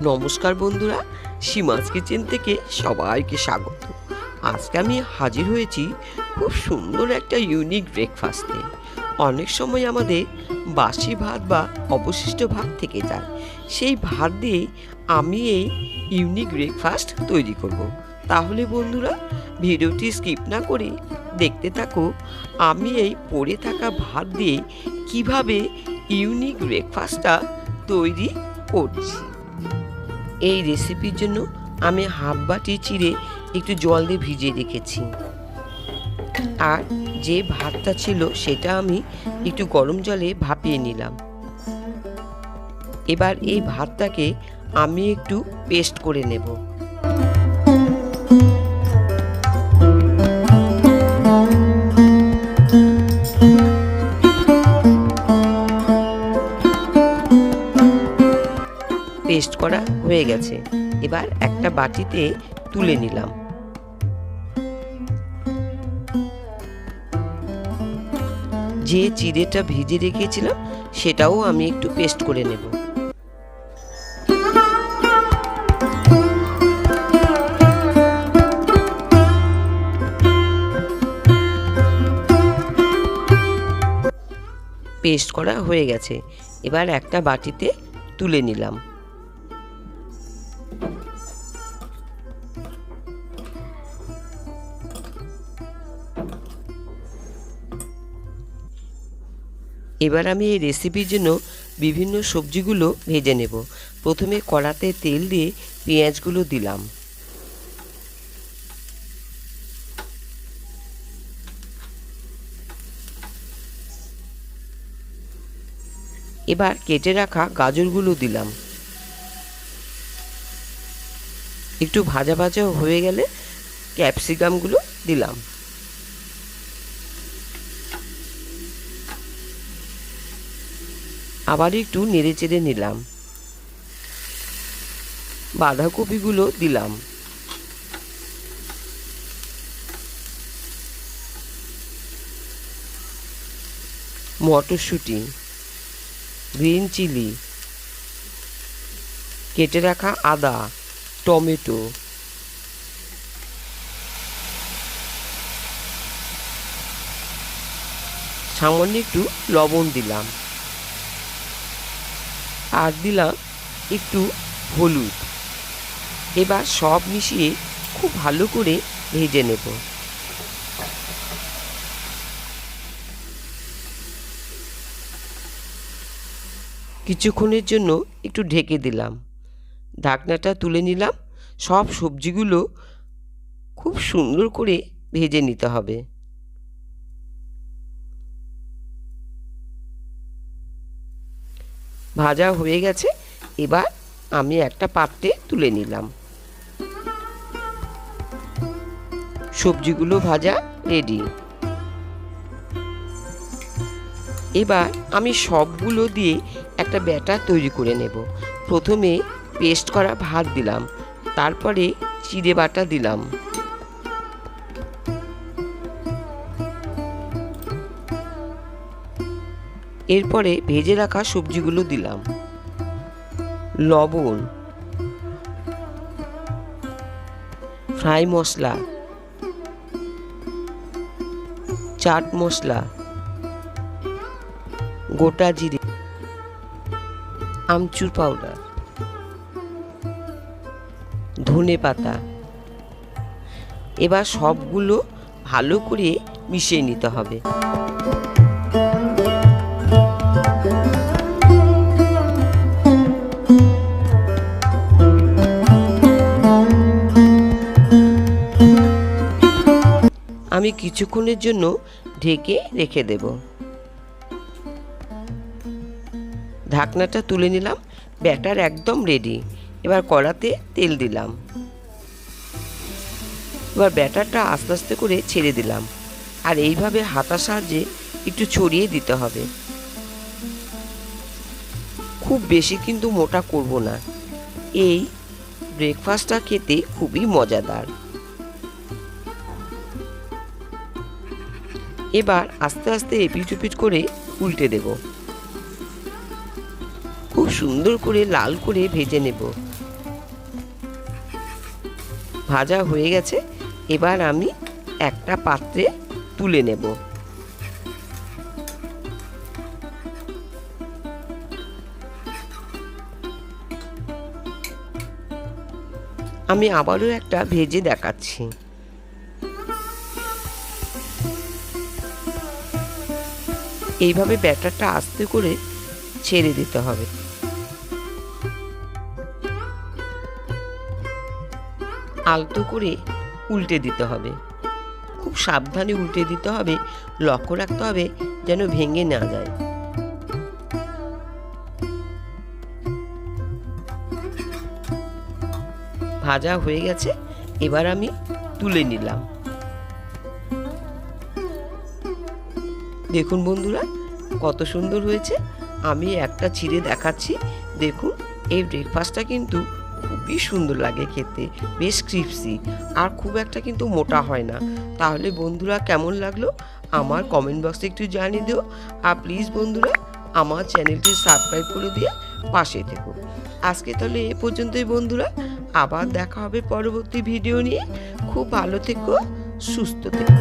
নমস্কার বন্ধুরা, সীমাস কিচেন থেকে সবাইকে স্বাগত। আজকে আমি হাজির হয়েছি খুব সুন্দর একটা ইউনিক ব্রেকফাস্টে। অনেক সময় আমাদের বাসি ভাত বা অবশিষ্ট ভাত থেকে যায়, সেই ভাত দিয়ে আমি এই ইউনিক ব্রেকফাস্ট তৈরি করব। তাহলে বন্ধুরা, ভিডিওটি স্কিপ না করে দেখতে থাকো আমি এই পড়ে থাকা ভাত দিয়ে কিভাবে ইউনিক ব্রেকফাস্টটা তৈরি করছি। এই রেসিপির জন্য আমি হাফ বাটি চিড়ে একটু জল দিয়ে ভিজিয়ে রেখেছি, আর যে ভাতটা ছিল সেটা আমি একটু গরম জলে ভাপিয়ে নিলাম। এবার এই ভাতটাকে আমি একটু পেস্ট করে নেব। পেস্ট করা হয়ে গেছে, এবার একটা বাটিতে তুলে নিলাম। যে চিড়েটা ভিজে রেখেছিলাম সেটাও আমি একটু পেস্ট করে নেব। পেস্ট করা হয়ে গেছে, এবার একটা বাটিতে তুলে নিলাম। এবার আমি এই রেসিপির জন্য বিভিন্ন সবজিগুলো ভেজে নেব। প্রথমে কড়াতে তেল দিয়ে পেঁয়াজগুলো দিলাম। এবার কেটে রাখা গাজরগুলো দিলাম। একটু ভাজা ভাজা হয়ে গেলে ক্যাপসিকামগুলো দিলাম। আবার একটু নেড়ে চেড়ে নিলাম। বাঁধাকপিগুলো দিলাম। মটরশুঁটি, গ্রিন চিলি, কেটে রাখা আদা, টমেটো, সামান্য একটু লবণ দিলাম, আর দিলাম একটু হলুদ। এবার সব মিশিয়ে খুব ভালো করে ভেজে নেব। কিছুক্ষণের জন্য একটু ঢেকে দিলাম। ঢাকনাটা তুলে নিলাম। সব সবজিগুলো খুব সুন্দর করে ভেজে নিতে হবে। ভাজা হয়ে গেছে, এবার আমি একটা পাত্রে তুলে নিলাম। সবজিগুলো ভাজা রেডি। এবার আমি সবগুলো দিয়ে একটা ব্যাটার তৈরি করে নেব। প্রথমে পেস্ট করা ভাত দিলাম, তারপরে চিড়ে বাটা দিলাম, এরপরে ভেজে রাখা সবজিগুলো দিলাম, লবণ, ফ্রাই মশলা, চাট মশলা, গোটা জিরে, আমচুর পাউডার, ধনে পাতা। এবার সবগুলো ভালো করে মিশিয়ে নিতে হবে। আমি কিছুক্ষণের জন্য ঢেকে রেখে দেব। ঢাকনাটা তুলে নিলাম। ব্যাটার একদম রেডি। এবার কড়াতে তেল দিলাম। এবার ব্যাটারটা আস্তে আস্তে করে ছেড়ে দিলাম, আর এইভাবে হাতার সাহায্যে একটু ছড়িয়ে দিতে হবে। খুব বেশি কিন্তু মোটা করব না। এই ব্রেকফাস্টটা খেতে খুবই মজাদার। এবার আস্তে আস্তে এপিট ওপিট করে উল্টে দেব। খুব সুন্দর করে লাল করে ভেজে নেব। ভাজা হয়ে গেছে, এবার আমি একটা পাত্রে তুলে নেব। আমি আবারও একটা ভেজে দেখাচ্ছি। এইভাবে ব্যাটারটা আস্তে করে ছেড়ে দিতে হবে। আলতো করে উল্টে দিতে হবে, খুব সাবধানে উল্টে দিতে হবে। লক্ষ্য রাখতে হবে যেন ভেঙে না যায়। ভাজা হয়ে গেছে, এবার আমি তুলে নিলাম। দেখুন বন্ধুরা কত সুন্দর হয়েছে। আমি একটা ছিঁড়ে দেখাচ্ছি। দেখুন এই ব্রেকফাস্টটা কিন্তু খুবই সুন্দর লাগে খেতে, বেশ ক্রিপসি, আর খুব একটা কিন্তু মোটা হয় না। তাহলে বন্ধুরা কেমন লাগলো আমার কমেন্ট বক্সে একটু জানিয়ে দিও। আর প্লিজ বন্ধুরা আমার চ্যানেলটি সাবস্ক্রাইব করে দিয়ে পাশে থেকো। আজকে তাহলে এ পর্যন্তই বন্ধুরা, আবার দেখা হবে পরবর্তী ভিডিও নিয়ে। খুব ভালো থেকো, সুস্থ থেকো।